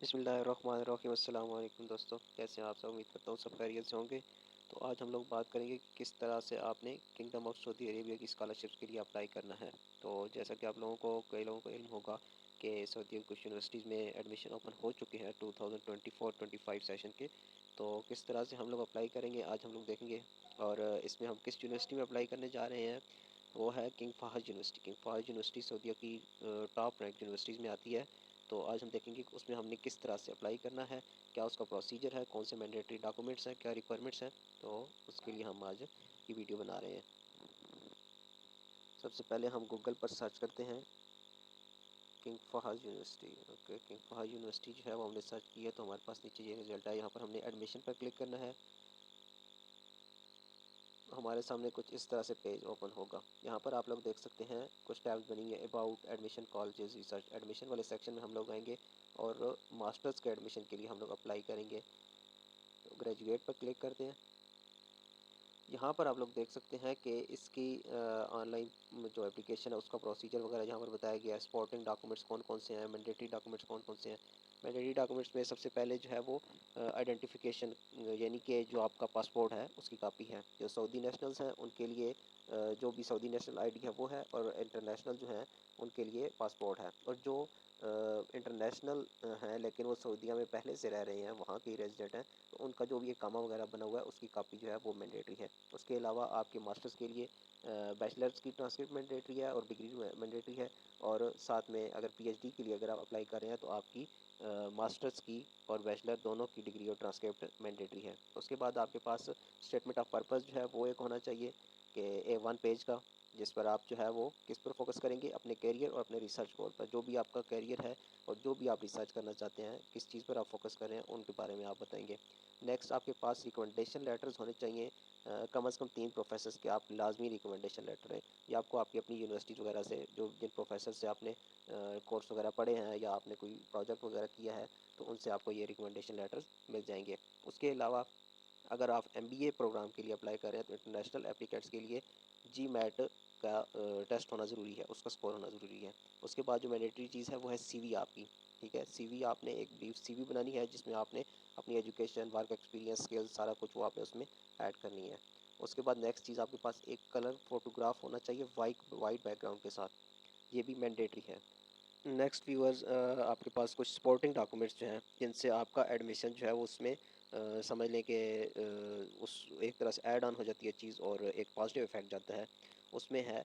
बिस्मिल्लाहिर्रहमानिर्रहीम। अस्सलाम वालेकुम दोस्तों, कैसे हैं आप सब? उम्मीद करता हूँ सब खैरियत से होंगे। तो आज हम लोग बात करेंगे कि किस तरह से आपने किंगडम ऑफ सऊदी अरेबिया की स्कॉलरशिप के लिए अप्लाई करना है। तो जैसा कि आप लोगों को कई लोगों को इल्म होगा कि सऊदी कुछ यूनिवर्सिटीज़ में एडमिशन ओपन हो चुके हैं 2024-25 सेशन के। तो किस तरह से हम लोग अप्लाई करेंगे आज हम लोग देखेंगे। और इसमें हम किस यूनिवर्सिटी में अप्लाई करने जा रहे हैं वो है King Fahad University. King Fahad University सऊदीया की टॉप रैंक यूनिवर्सिटीज़ में आती है। तो आज हम देखेंगे कि उसमें हमने किस तरह से अप्लाई करना है, क्या उसका प्रोसीजर है, कौन से मैंडेटरी डॉक्यूमेंट्स हैं, क्या रिक्वायरमेंट्स हैं। तो उसके लिए हम आज ये वीडियो बना रहे हैं। सबसे पहले हम गूगल पर सर्च करते हैं King Fahad University. Okay, King Fahad University जो है वो हमने सर्च किया तो हमारे पास नीचे ये रिजल्ट है। यहाँ पर हमने एडमिशन पर क्लिक करना है। हमारे सामने कुछ इस तरह से पेज ओपन होगा। यहाँ पर आप लोग देख सकते हैं कुछ टैब्स बनी है, about, admission, colleges, research. Admission वाले सेक्शन में हम लोग आएंगे और मास्टर्स के एडमिशन के लिए हम लोग अप्लाई करेंगे। तो ग्रेजुएट पर क्लिक करते हैं। यहाँ पर आप लोग देख सकते हैं कि इसकी ऑनलाइन जो एप्लीकेशन है उसका प्रोसीजर वगैरह यहाँ पर बताया गया है। सपोर्टिंग डॉक्यूमेंट्स कौन कौन से हैं, मैंडेटरी डॉक्यूमेंट्स कौन कौन से हैं। मैंडेटरी डॉक्यूमेंट्स में सबसे पहले जो है वो आइडेंटिफिकेशन, यानी कि जो आपका पासपोर्ट है उसकी कापी है। जो सऊदी नेशनल्स हैं उनके लिए जो भी सऊदी नेशनल आईडी है वो है, और इंटरनेशनल जो हैं उनके लिए पासपोर्ट है। और जो इंटरनेशनल हैं लेकिन वो सऊदीया में पहले से रह रहे हैं, वहाँ के रेजिडेंट हैं, तो उनका जो भी इकामा वगैरह बना हुआ है उसकी कापी जो है वो मैंडेटरी है। उसके अलावा आपके मास्टर्स के लिए बैचलर्स की ट्रांसक्रिप्ट मैंडेटरी है और डिग्री मैंडेटरी है। और साथ में अगर पीएचडी के लिए अगर आप अप्लाई कर रहे हैं तो आपकी मास्टर्स की और बैचलर दोनों की डिग्री और ट्रांसक्रिप्ट मैंडेटरी है। उसके बाद आपके पास स्टेटमेंट ऑफ पर्पस जो है वो एक होना चाहिए कि A1 पेज का, जिस पर आप जो है वो किस पर फोकस करेंगे, अपने कैरियर और अपने रिसर्च गोल पर। जो भी आपका कैरियर है और जो भी आप रिसर्च करना चाहते हैं, किस चीज़ पर आप फोकस कर रहे हैं, उनके बारे में आप बताएंगे। नेक्स्ट आपके पास रिकमेंडेशन लेटर्स होने चाहिए, कम से कम 3 प्रोफेसर्स के आप लाजमी रिकमेंडेशन लेटर है। ये आपको आपकी अपनी यूनिवर्सिटी वगैरह से, जो जिन प्रोफेसर से आपने कोर्स वगैरह पढ़े हैं या आपने कोई प्रोजेक्ट वगैरह किया है, तो उनसे आपको ये रिकमेंडेशन लेटर्स मिल जाएंगे। उसके अलावा अगर आप एमबीए प्रोग्राम के लिए अप्लाई कर रहे हैं तो इंटरनेशनल एप्लीकेट्स के लिए जी मैट का टेस्ट होना ज़रूरी है, उसका स्कोर होना ज़रूरी है। उसके बाद जो मैंडेटरी चीज़ है वो है सीवी आपकी। ठीक है, सीवी आपने एक ब्रीफ सीवी बनानी है जिसमें आपने अपनी एजुकेशन, वर्क एक्सपीरियंस, स्किल्स, सारा कुछ वो आपने उसमें ऐड करनी है। उसके बाद नेक्स्ट चीज़ आपके पास एक कलर फोटोग्राफ होना चाहिए वाइट बैकग्राउंड के साथ, ये भी मैंडेटरी है। नेक्स्ट व्यूअर्स, आपके पास कुछ सपोर्टिंग डॉक्यूमेंट्स जो हैं जिनसे आपका एडमिशन जो है वो उसमें समझ लें कि उस एक तरह से ऐड ऑन हो जाती है चीज़ और एक पॉजिटिव इफेक्ट जाता है। उसमें है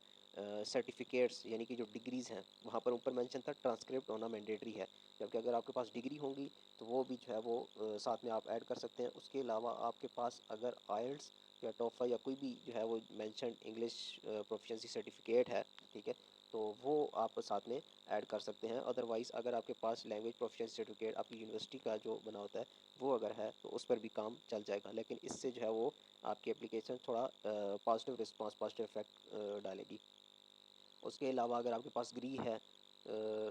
सर्टिफिकेट्स, यानी कि जो डिग्रीज़ हैं वहाँ पर ऊपर मेंशन था ट्रांसक्रिप्ट होना मैंडेटरी है। जबकि अगर आपके पास डिग्री होंगी तो वो भी जो है वो साथ में आप ऐड कर सकते हैं। उसके अलावा आपके पास अगर आइल्स या टोफा या कोई भी जो है वो मेंशन इंग्लिश प्रोफिशिएंसी सर्टिफिकेट है, ठीक है, तो वो आप साथ में ऐड कर सकते हैं। अदरवाइज़ अगर आपके पास लैंग्वेज प्रोफिशिएंसी सर्टिफिकेट आपकी यूनिवर्सिटी का जो बना होता है वो अगर है तो उस पर भी काम चल जाएगा, लेकिन इससे जो है वो आपकी एप्लीकेशन थोड़ा पॉजिटिव रिस्पांस, पॉजिटिव इफेक्ट डालेगी। उसके अलावा अगर आपके पास डिग्री है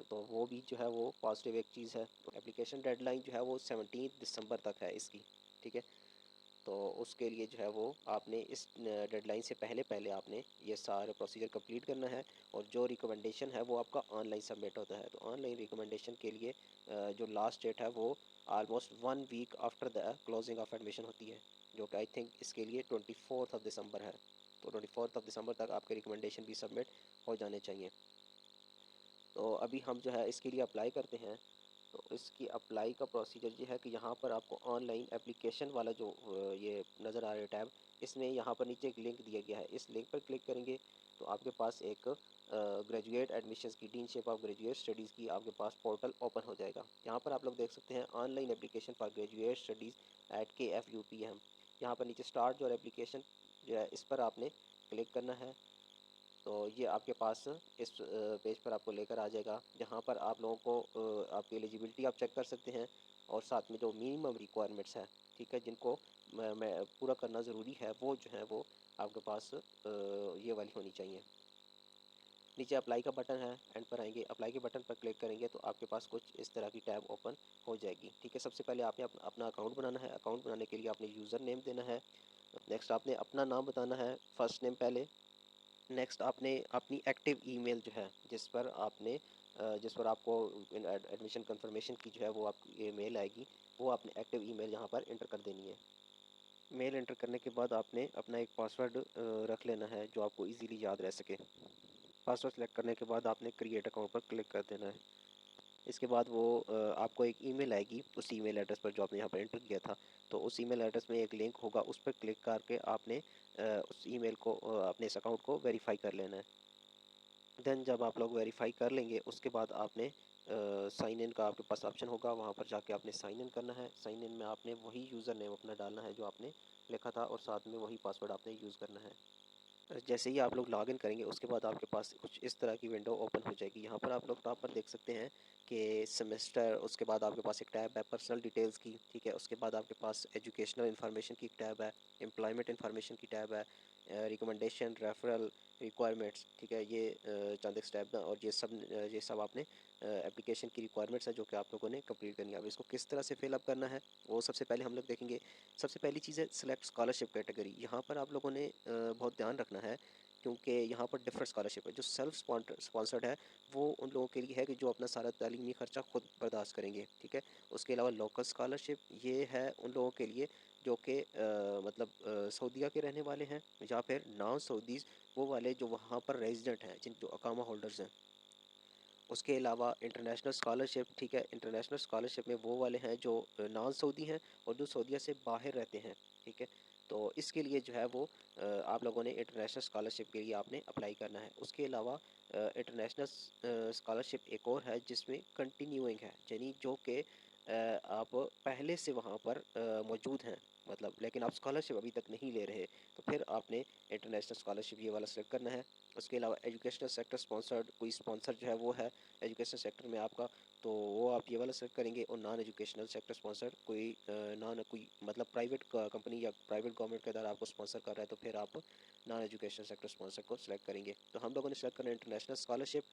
तो वो भी जो है वो पॉजिटिव एक चीज़ है। तो एप्लीकेशन डेडलाइन जो है वो 17 दिसंबर तक है इसकी। ठीक है, तो उसके लिए जो है वो आपने इस डेडलाइन से पहले पहले आपने ये सारा प्रोसीजर कंप्लीट करना है। और जो रिकमेंडेशन है वो आपका ऑनलाइन सबमिट होता है। तो ऑनलाइन रिकमेंडेशन के लिए जो लास्ट डेट है वो almost 1 week after the closing of admission होती है, जो कि आई थिंक इसके लिए 24 ऑफ दिसंबर है। तो 24 ऑफ दिसंबर तक आपके रिकमेंडेशन भी सबमिट हो जाने चाहिए। तो अभी हम जो है इसके लिए अप्लाई करते हैं। तो इसकी अप्लाई का प्रोसीजर ये है कि यहाँ पर आपको ऑनलाइन एप्लीकेशन वाला जो ये नज़र आ रहा है टैब, इसमें यहाँ पर नीचे एक लिंक दिया गया है। इस लिंक पर क्लिक करेंगे तो आपके पास एक ग्रेजुएट एडमिशन्स की, डीनशिप ऑफ ग्रेजुएट स्टडीज़ की आपके पास पोर्टल ओपन हो जाएगा। यहाँ पर आप लोग देख सकते हैं online application for graduate studies eight KFUPM। यहाँ पर नीचे स्टार्ट जो एप्लीकेशन जो है इस पर आपने क्लिक करना है। तो ये आपके पास इस पेज पर आपको लेकर आ जाएगा, जहाँ पर आप लोगों को आपकी एलिजिबिलिटी आप चेक कर सकते हैं और साथ में जो मिनिमम रिक्वायरमेंट्स हैं, ठीक है, जिनको मैं पूरा करना ज़रूरी है, वो जो है वो आपके पास ये वाली होनी चाहिए। नीचे अप्लाई का बटन है, एंड पर आएंगे, अप्लाई के बटन पर क्लिक करेंगे तो आपके पास कुछ इस तरह की टैब ओपन हो जाएगी। ठीक है, सबसे पहले आपने अपना अकाउंट बनाना है। अकाउंट बनाने के लिए आपने यूज़र नेम देना है। नेक्स्ट आपने अपना नाम बताना है, फर्स्ट नेम पहले। नेक्स्ट आपने अपनी एक्टिव ईमेल जो है जिस पर आपने जिस पर आपको एडमिशन कंफर्मेशन की जो है वो आपकी मेल आएगी, वो आपने एक्टिव ईमेल यहाँ पर इंटर कर देनी है। मेल इंटर करने के बाद आपने अपना एक पासवर्ड रख लेना है जो आपको इजीली याद रह सके। पासवर्ड सेलेक्ट करने के बाद आपने क्रिएट अकाउंट पर क्लिक कर देना है। इसके बाद वो आपको एक ईमेल आएगी उस ईमेल एड्रेस पर जो आपने यहाँ पर एंटर किया था। तो उस ईमेल एड्रेस में एक लिंक होगा, उस पर क्लिक करके आपने उस ईमेल को अपने इस अकाउंट को वेरीफाई कर लेना है। देन जब आप लोग वेरीफाई कर लेंगे उसके बाद आपने साइन इन का आपके पास ऑप्शन होगा, वहाँ पर जाके आपने साइन इन करना है। साइन इन में आपने वही यूज़र नेम अपना डालना है जो आपने लिखा था और साथ में वही पासवर्ड आपने यूज़ करना है। जैसे ही आप लोग लॉगिन करेंगे उसके बाद आपके पास कुछ इस तरह की विंडो ओपन हो जाएगी। यहाँ पर आप लोग टॉप पर देख सकते हैं कि सेमेस्टर, उसके बाद आपके पास एक टैब है पर्सनल डिटेल्स की, ठीक है। उसके बाद आपके पास एजुकेशनल इन्फॉर्मेशन की एक टैब है, एम्प्लॉयमेंट इन्फॉर्मेशन की टैब है, रिकमेंडेशन, रेफरल, रिक्वायरमेंट्स, ठीक है। ये चंद एक टैब हैं और ये सब आपने एप्लीकेशन की रिक्वायरमेंट्स है जो कि आप लोगों ने कंप्लीट करनी है। अब इसको किस तरह से फिलअप करना है वो सबसे पहले हम लोग देखेंगे। सबसे पहली चीज़ है सिलेक्ट स्कॉलरशिप कैटेगरी। यहाँ पर आप लोगों ने बहुत ध्यान रखना है क्योंकि यहाँ पर डिफरेंट स्कॉलरशिप है। जो सेल्फ स्पॉन्सर्ड है वो उन लोगों के लिए है कि जो अपना सारा तालीमी खर्चा खुद बर्दाश्त करेंगे, ठीक है। उसके अलावा लोकल स्कॉलरशिप ये है उन लोगों के लिए जो कि मतलब सऊदीया के रहने वाले हैं या फिर नॉन सऊदीज़, वो वाले जो वहाँ पर रेजिडेंट हैं, जिन जो अकामा होल्डर्स हैं। उसके अलावा इंटरनेशनल स्कॉलरशिप, ठीक है। इंटरनेशनल स्कॉलरशिप में वो वाले हैं जो नॉन सऊदी हैं और जो सऊदीया से बाहर रहते हैं, ठीक है। तो इसके लिए जो है वो आप लोगों ने इंटरनेशनल स्कॉलरशिप के लिए आपने अप्लाई करना है। उसके अलावा इंटरनेशनल स्कॉलरशिप एक और है जिसमें कंटिन्यूइंग है, यानी जो कि आप पहले से वहाँ पर मौजूद हैं, मतलब लेकिन आप स्कॉलरशिप अभी तक नहीं ले रहे, तो फिर आपने इंटरनेशनल स्कॉलरशिप ये वाला सेलेक्ट करना है। उसके अलावा एजुकेशनल सेक्टर स्पॉन्सर्ड, कोई स्पॉन्सर जो है वो है एजुकेशन सेक्टर में आपका, तो वो आप ये वाला सेलेक्ट करेंगे। और नॉन एजुकेशनल सेक्टर स्पॉन्सर्ड कोई नॉन कोई मतलब प्राइवेट कंपनी या प्राइवेट गवर्नमेंट के द्वारा आपको स्पॉन्सर कर रहा है, तो फिर आप नॉन एजुकेशन सेक्टर स्पॉन्सर को सिलेक्ट करेंगे। तो हम लोगों ने सेलेक्ट करना है international scholarship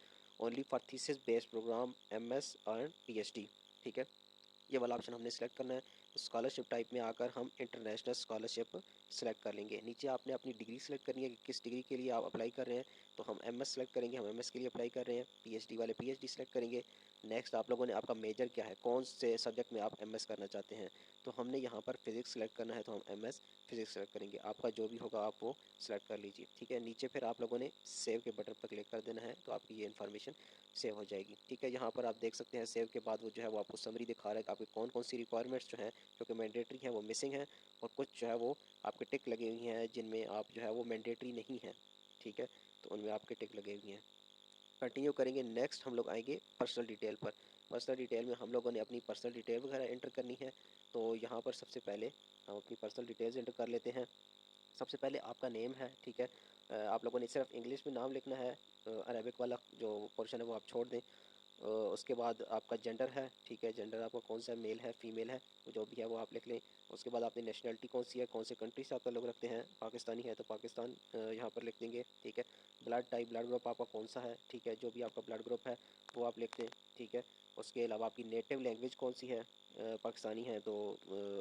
only for thesis based programme MS और PhD, ठीक है। ये वाला ऑप्शन हमने सेलेक्ट करना है। स्कॉलरशिप टाइप में आकर हम इंटरनेशनल स्कॉलरशिप सेलेक्ट कर लेंगे। नीचे आपने अपनी डिग्री सेलेक्ट करनी है कि किस डिग्री के लिए आप अप्लाई कर रहे हैं। तो हम MS सेलेक्ट करेंगे, हम MS के लिए अप्लाई कर रहे हैं। PhD वाले PhD सेलेक्ट करेंगे। नेक्स्ट आप लोगों ने आपका मेजर क्या है, कौन से सब्जेक्ट में आप MS करना चाहते हैं, तो हमने यहाँ पर फिजिक्स सेलेक्ट करना है, तो हम MS फिजिक्स सेलेक्ट करेंगे। आपका जो भी होगा आप वो सेलेक्ट कर लीजिए, ठीक है। नीचे फिर आप लोगों ने सेव के बटन पर क्लिक कर देना है, तो आपकी ये इन्फॉर्मेशन सेव हो जाएगी, ठीक है। यहाँ पर आप देख सकते हैं सेव के बाद वो जो है वो आपको समरी दिखा रहा है कि आपकी कौन कौन सी रिक्वायरमेंट्स जो हैं जो कि मैंडेटरी हैं वो मिसिंग हैं, और कुछ जो है वो आपके टिक लगे हुए हैं जिनमें आप जो है वो मैंडेटरी नहीं हैं, ठीक है। तो उनमें आपके टिक लगे हुए हैं। कंटिन्यू करेंगे। नेक्स्ट हम लोग आएंगे पर्सनल डिटेल पर। पर्सनल डिटेल में हम लोगों ने अपनी पर्सनल डिटेल वगैरह एंटर करनी है। तो यहाँ पर सबसे पहले हम अपनी पर्सनल डिटेल्स एंटर कर लेते हैं। सबसे पहले आपका नेम है, ठीक है। आप लोगों ने सिर्फ इंग्लिश में नाम लिखना है, अरेबिक वाला जो पोर्शन है वो आप छोड़ दें। उसके बाद आपका जेंडर है, ठीक है। जेंडर आपका कौन सा, मेल है फीमेल है, जो भी है वो आप लिख लें। उसके बाद आपने नेशनलिटी कौन सी है, कौन से कंट्री से आपका लोग रखते हैं, पाकिस्तानी है तो पाकिस्तान यहाँ पर लिख देंगे, ठीक है। ब्लड टाइप, ब्लड ग्रुप आपका कौन सा है, ठीक है। जो भी आपका ब्लड ग्रुप है वो आप लिख दें, ठीक है। उसके अलावा आपकी नेटिव लैंग्वेज कौन सी है, पाकिस्तानी है तो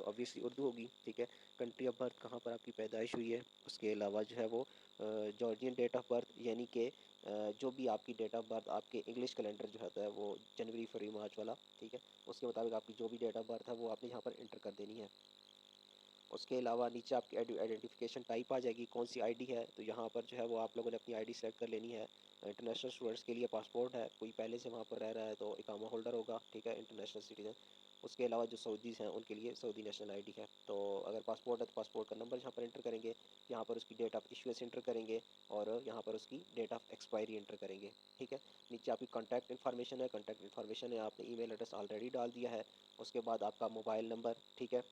ऑब्वियसली उर्दू होगी, ठीक है। कंट्री ऑफ बर्थ कहाँ पर आपकी पैदाइश हुई है। उसके अलावा जो है वो जॉर्जियन डेट ऑफ बर्थ, यानी कि जो भी आपकी डेट ऑफ बर्थ आपके इंग्लिश कैलेंडर जो होता है वो जनवरी फरवरी मार्च वाला, ठीक है। उसके मुताबिक आपकी जो भी डेट ऑफ बर्थ है वो आपने यहाँ पर एंटर कर देनी है। उसके अलावा नीचे आपकी आइडेंटिफिकेशन टाइप आ जाएगी, कौन सी आईडी है, तो यहाँ पर जो है वो आप लोगों ने अपनी आईडी सेलेक्ट कर लेनी है। इंटरनेशनल स्टूडेंट्स के लिए पासपोर्ट है, कोई पहले से वहाँ पर रह रहा है तो इकामा होल्डर होगा, ठीक है, इंटरनेशनल सिटीजन। उसके अलावा जो सऊदीज़ हैं उनके लिए सऊदी नेशनल आईडी है। तो अगर पासपोर्ट है तो पासपोर्ट का नंबर यहाँ पर एंटर करेंगे, यहाँ पर उसकी डेट ऑफ इशूएंस एंटर करेंगे और यहाँ पर उसकी डेट ऑफ एक्सपायरी एंटर करेंगे, ठीक है। नीचे आपकी कॉन्टैक्ट इन्फॉर्मेशन है, कॉन्टैक्ट इन्फॉर्मेशन है आपने ईमेल एड्रेस ऑलरेडी डाल दिया है। उसके बाद आपका मोबाइल नंबर, ठीक है,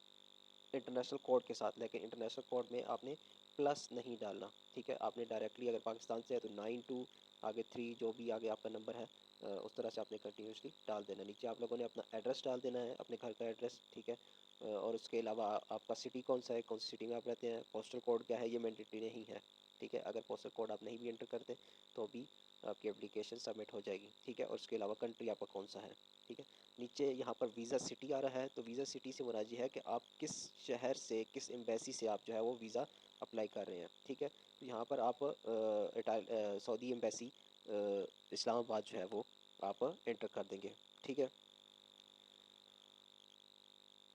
इंटरनेशनल कोड के साथ, लेकिन इंटरनेशनल कोड में आपने प्लस नहीं डालना, ठीक है। आपने डायरेक्टली अगर पाकिस्तान से है तो 92 आगे 3 जो भी आगे आपका नंबर है उस तरह से आपने कंटिन्यूसली डाल देना। नीचे आप लोगों ने अपना एड्रेस डाल देना है, अपने घर का एड्रेस, ठीक है। और उसके अलावा आपका सिटी कौन सा है, कौन सी सिटी में आप रहते हैं, पोस्टल कोड क्या है, ये मैंडेटरी नहीं है, ठीक है। अगर पोस्टल कोड आप नहीं भी एंटर करते तो भी आपकी एप्लीकेशन सबमिट हो जाएगी, ठीक है। और उसके अलावा कंट्री आपका कौन सा है, ठीक है। नीचे यहाँ पर वीज़ा सिटी आ रहा है, तो वीज़ा सिटी से मुराद ये है कि आप किस शहर से, किस एम्बेसी से आप जो है वो वीज़ा अप्लाई कर रहे हैं, ठीक है। तो यहाँ पर आप सऊदी एम्बेसी इस्लामाबाद जो है वो आप एंटर कर देंगे। ठीक है,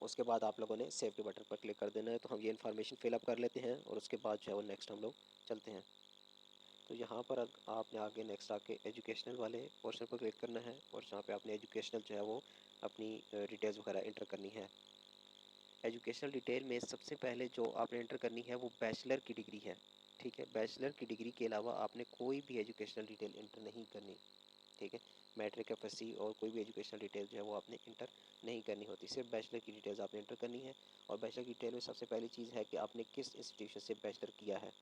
उसके बाद आप लोगों ने सेव के बटन पर क्लिक कर देना है। तो हम ये इन्फॉर्मेशन फिलअप कर लेते हैं और उसके बाद जो है वो नेक्स्ट हम लोग चलते हैं। तो यहाँ पर आपने आगे नेक्स्ट आके एजुकेशनल वाले पोर्शन पर क्लिक करना है और जहाँ पे आपने एजुकेशनल जो है वो अपनी डिटेल्स वगैरह एंटर करनी है। एजुकेशनल डिटेल में सबसे पहले जो आपने एंटर करनी है वो बैचलर की डिग्री है। ठीक है, बैचलर की डिग्री के अलावा आपने कोई भी एजुकेशनल डिटेल एंटर नहीं करनी। ठीक है, मैट्रिक एफएससी और कोई भी एजुकेशनल डिटेल जो है वो आपने इंटर नहीं करनी होती, सिर्फ बैचलर की डिटेल्स आपने इंटर करनी है। और बैचलर की डिटेल में सबसे पहली चीज़ है कि आपने किस इंस्टीट्यूशन से बैचलर किया है।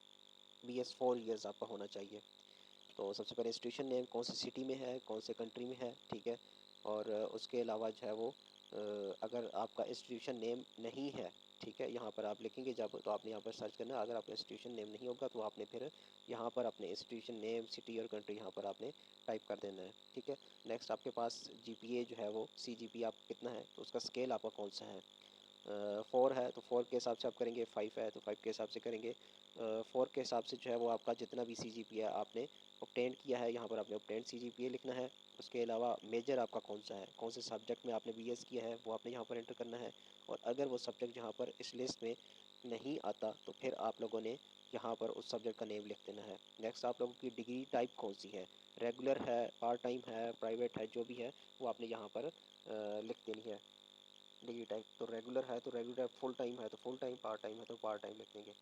BS 4 ईयर्स आपका होना चाहिए। तो सबसे पहले इंस्टीट्यूशन नेम कौन सी सिटी में है, कौन से कंट्री में है। ठीक है, और उसके अलावा जो है वो अगर आपका इंस्टीट्यूशन नेम नहीं है, ठीक है, यहाँ पर आप लिखेंगे जब तो आपने यहाँ पर सर्च करना है। अगर आपका इंस्टीट्यूशन नेम नहीं होगा तो आपने फिर यहाँ पर अपने इंस्टीट्यूशन नेम, सिटी और कंट्री यहाँ पर आपने टाइप कर देना है। ठीक है, नेक्स्ट आपके पास GPA जो है वो CGPA आप कितना है, तो उसका स्केल आपका कौन सा है। 4 है तो 4 के हिसाब से आप करेंगे, 5 है तो 5 के हिसाब से करेंगे। 4 के हिसाब से जो है वो आपका जितना भी CGPA आपने ऑब्टेन किया है, यहाँ पर आपने ऑब्टेन CGPA लिखना है। उसके अलावा मेजर आपका कौन सा है, कौन से सब्जेक्ट में आपने BS किया है वो आपने यहाँ पर एंटर करना है। और अगर वो सब्जेक्ट यहाँ पर इस लिस्ट में नहीं आता तो फिर आप लोगों ने यहाँ पर उस सब्जेक्ट का नेम लिख देना है। नेक्स्ट आप लोगों की डिग्री टाइप कौन सी है, रेगुलर है, पार्ट टाइम है, प्राइवेट है, जो भी है वो आपने यहाँ पर लिख देनी है। डिग्री टाइप तो रेगुलर है तो रेगुलर, फुल टाइम है तो फुल टाइम, पार्ट टाइम है तो पार्ट टाइम लिख देंगे।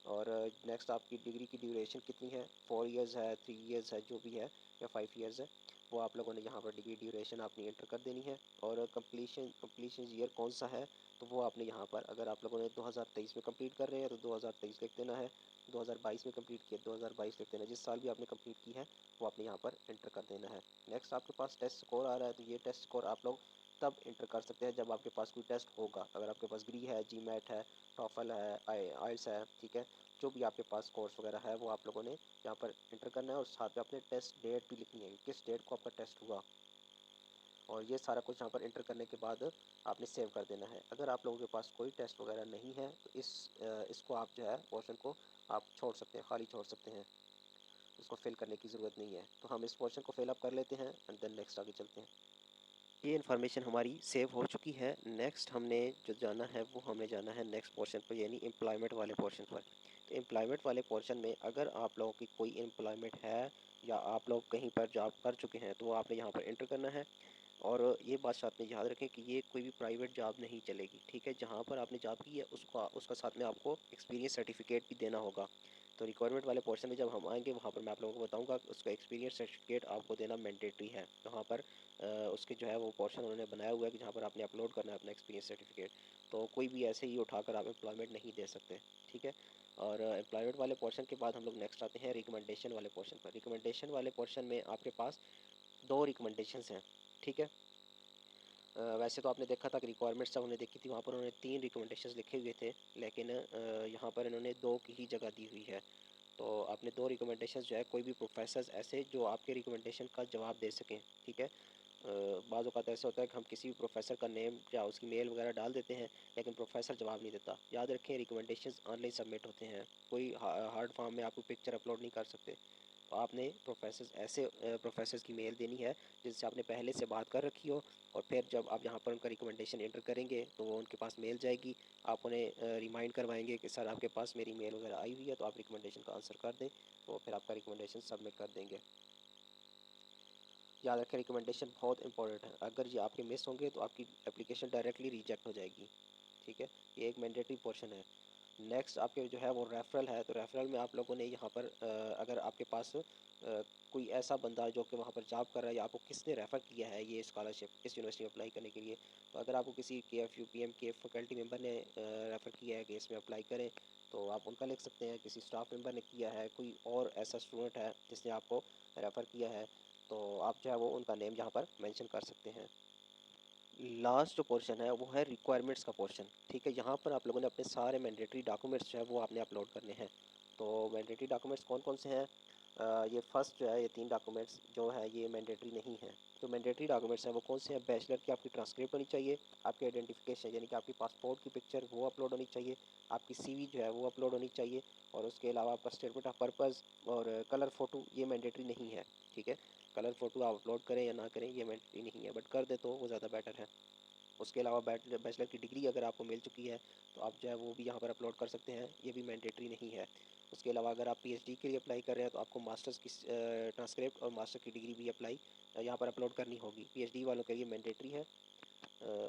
और नेक्स्ट आपकी डिग्री की ड्यूरेशन कितनी है, 4 ईयर्स है, 3 ईयर्स है, जो भी है, या 5 ईयर्स है, वो आप लोगों ने यहाँ पर डिग्री ड्यूरेशन अपनी एंटर कर देनी है। और कंप्लीशन ईयर कौन सा है, तो वो आपने यहाँ पर, अगर आप लोगों ने 2023 में कंप्लीट कर रहे हैं तो 2023 लिख देना है। 2022 में कंप्लीट किया 2022 लिख देना है। जिस साल भी आपने कंप्लीट की है वो आपने यहाँ पर एंटर कर देना है। नेक्स्ट आपके पास टेस्ट स्कोर आ रहा है, तो ये टेस्ट स्कोर आप लोग तब इंटर कर सकते हैं जब आपके पास कोई टेस्ट होगा। अगर आपके पास ग्री है, GMAT है, टॉफल है, आइल्स है, ठीक है, जो भी आपके पास कोर्स वगैरह है वो आप लोगों ने यहाँ पर इंटर करना है। और साथ में अपने टेस्ट डेट भी लिखनी है, किस डेट को आपका टेस्ट हुआ। और ये सारा कुछ यहाँ पर इंटर करने के बाद आपने सेव कर देना है। अगर आप लोगों के पास कोई टेस्ट वगैरह नहीं है तो इसको आप जो है पोर्शन को आप छोड़ सकते हैं, खाली छोड़ सकते हैं, इसको फिल करने की ज़रूरत नहीं है। तो हम इस पोर्शन को फिल अप कर लेते हैं एंड देन नेक्स्ट आगे चलते हैं। ये इन्फॉर्मेशन हमारी सेव हो चुकी है। नेक्स्ट हमने जो जाना है वो हमें जाना है नेक्स्ट पोर्शन पर, यानी एम्प्लॉयमेंट वाले पोर्शन पर। तो एम्प्लॉयमेंट वाले पोर्शन में अगर आप लोगों की कोई एम्प्लॉयमेंट है या आप लोग कहीं पर जॉब कर चुके हैं तो वो आपने यहाँ पर एंटर करना है। और ये बात साथ में याद रखें कि ये कोई भी प्राइवेट जॉब नहीं चलेगी। ठीक है, जहाँ पर आपने जॉब की है उसका साथ में आपको एक्सपीरियंस सर्टिफिकेट भी देना होगा। तो रिक्वायरमेंट वाले पोर्शन में जब हम आएंगे वहाँ पर मैं आप लोगों को बताऊंगा कि उसका एक्सपीरियंस सर्टिफिकेट आपको देना मैंडेटरी है। वहाँ पर उसके जो है वो पोर्शन उन्होंने बनाया हुआ है कि जहाँ पर आपने अपलोड करना है अपना एक्सपीरियंस सर्टिफिकेट। तो कोई भी ऐसे ही उठाकर आप एम्प्लॉयमेंट नहीं दे सकते। ठीक है, और एम्प्लॉयमेंट वाले पोर्शन के बाद हम लोग नेक्स्ट आते हैं रिकमेंडेशन वाले पोर्शन पर। रिकमेंडेशन वाले पोर्शन में आपके पास 2 रिकमेंडेशंस हैं। ठीक है, वैसे तो आपने देखा था कि रिक्वायरमेंट्स जब हमने देखी थी वहाँ पर उन्होंने 3 रिकमेंडेशंस लिखे हुए थे, लेकिन यहाँ पर इन्होंने 2 की ही जगह दी हुई है। तो आपने 2 रिकमेंडेशंस जो है, कोई भी प्रोफेसर्स ऐसे जो आपके रिकमेंडेशन का जवाब दे सकें। ठीक है, बाज़ औक़ात ऐसा होता है कि हम किसी भी प्रोफेसर का नेम या उसकी मेल वगैरह डाल देते हैं लेकिन प्रोफेसर जवाब नहीं देता। याद रखें रिकमेंडेशंस ऑनलाइन सबमिट होते हैं, कोई हार्ड फॉर्म में आपको पिक्चर अपलोड नहीं कर सकते। तो आपने प्रोफेसर्स की मेल देनी है जिनसे आपने पहले से बात कर रखी हो। और फिर जब आप यहाँ पर उनका रिकमेंडेशन एंटर करेंगे तो वो उनके पास मेल जाएगी, आप उन्हें रिमाइंड करवाएंगे कि सर आपके पास मेरी मेल वगैरह आई हुई है, तो आप रिकमेंडेशन का आंसर कर दें, तो फिर आपका रिकमेंडेशन सबमिट कर देंगे। याद रखें रिकमेंडेशन बहुत इंपॉर्टेंट है, अगर ये आपके मिस होंगे तो आपकी एप्लीकेशन डायरेक्टली रिजेक्ट हो जाएगी। ठीक है, ये एक मैंडेटरी पोर्शन है। नेक्स्ट आपके जो है वो रेफरल है। तो रेफरल में आप लोगों ने यहाँ पर अगर आपके पास कोई ऐसा बंदा जो कि वहाँ पर जॉब कर रहा है या आपको किसने रेफ़र किया है ये स्कॉलरशिप इस यूनिवर्सिटी में अप्लाई करने के लिए, तो अगर आपको किसी KFU PM के फैकल्टी मेंबर ने रेफ़र किया है कि इसमें अप्लाई करें, तो आप उनका लिख सकते हैं। किसी स्टाफ मेंबर ने किया है, कोई और ऐसा स्टूडेंट है जिसने आपको रेफ़र किया है, तो आप जो है वो उनका नेम यहाँ पर मेंशन कर सकते हैं। लास्ट जो पोर्शन है वो है रिक्वायरमेंट्स का पोर्शन। ठीक है, यहाँ पर आप लोगों ने अपने सारे मैंडेटरी डॉक्यूमेंट्स जो है वो आपने अपलोड करने हैं। तो मैंडेटरी डॉक्यूमेंट्स कौन कौन से हैं, ये फर्स्ट जो है ये 3 डॉक्यूमेंट्स जो है ये मैंडेटरी नहीं है। तो मैंडेटरी डॉक्यूमेंट्स हैं वो कौन से हैं, बैचलर की आपकी ट्रांसक्रिप्ट होनी चाहिए, आपकी आइडेंटिफिकेशन यानी कि आपकी पासपोर्ट की पिक्चर वो अपलोड होनी चाहिए, आपकी CV जो है वो अपलोड होनी चाहिए, और उसके अलावा आपका स्टेटमेंट ऑफ पर्पज़ और कलर फ़ोटो ये मैंडेटरी नहीं है। ठीक है, कलर फ़ोटो आप अपलोड करें या ना करें ये मैंडेटरी नहीं है, बट कर दे तो वो ज़्यादा बेटर है। उसके अलावा बैचलर की डिग्री अगर आपको मिल चुकी है तो आप जो है वो भी यहाँ पर अपलोड कर सकते हैं, ये भी मैंडेटरी नहीं है। उसके अलावा अगर आप पीएचडी के लिए अप्लाई कर रहे हैं तो आपको मास्टर्स की ट्रांसक्रिप्ट और मास्टर की डिग्री भी अप्लाई यहाँ पर अपलोड करनी होगी। पीएचडी वालों के लिए मैंडेटरी है,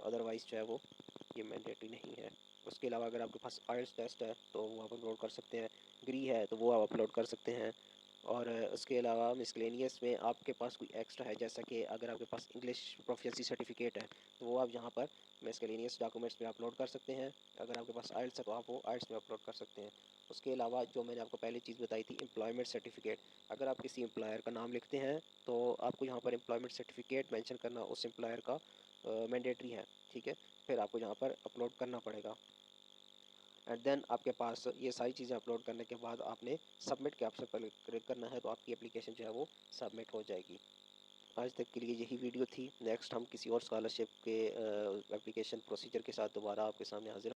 अदरवाइज़ जो है वो ये मैंडेटरी नहीं है। उसके अलावा अगर आपके पास आइल्स टेस्ट है तो वो आप अपलोड कर सकते हैं, डिग्री है तो वो आप अपलोड कर सकते हैं। और उसके अलावा मिसलेनियस में आपके पास कोई एक्स्ट्रा है, जैसा कि अगर आपके पास इंग्लिश प्रोफिशिएंसी सर्टिफिकेट है तो वो आप यहाँ पर मिसलेनियस डॉक्यूमेंट्स में अपलोड कर सकते हैं। अगर आपके पास आइल्स है तो आप वो आइल्स में अपलोड कर सकते हैं। उसके अलावा जो मैंने आपको पहले चीज़ बताई थी एम्प्लॉयमेंट सर्टिफिकेट, अगर आप किसी एम्प्लॉयर का नाम लिखते हैं तो आपको यहाँ पर एम्प्लॉयमेंट सर्टिफिकेट मेंशन करना उस एम्प्लॉयर का मैंडेटरी है, ठीक है। फिर आपको यहाँ पर अपलोड करना पड़ेगा। एंड देन आपके पास ये सारी चीज़ें अपलोड करने के बाद आपने सबमिट के ऑप्शन पर क्लिक करना है तो आपकी एप्लीकेशन जो है वो सबमिट हो जाएगी। आज तक के लिए यही वीडियो थी। नेक्स्ट हम किसी और स्कॉलरशिप के एप्लीकेशन प्रोसीजर के साथ दोबारा आपके सामने हाजिर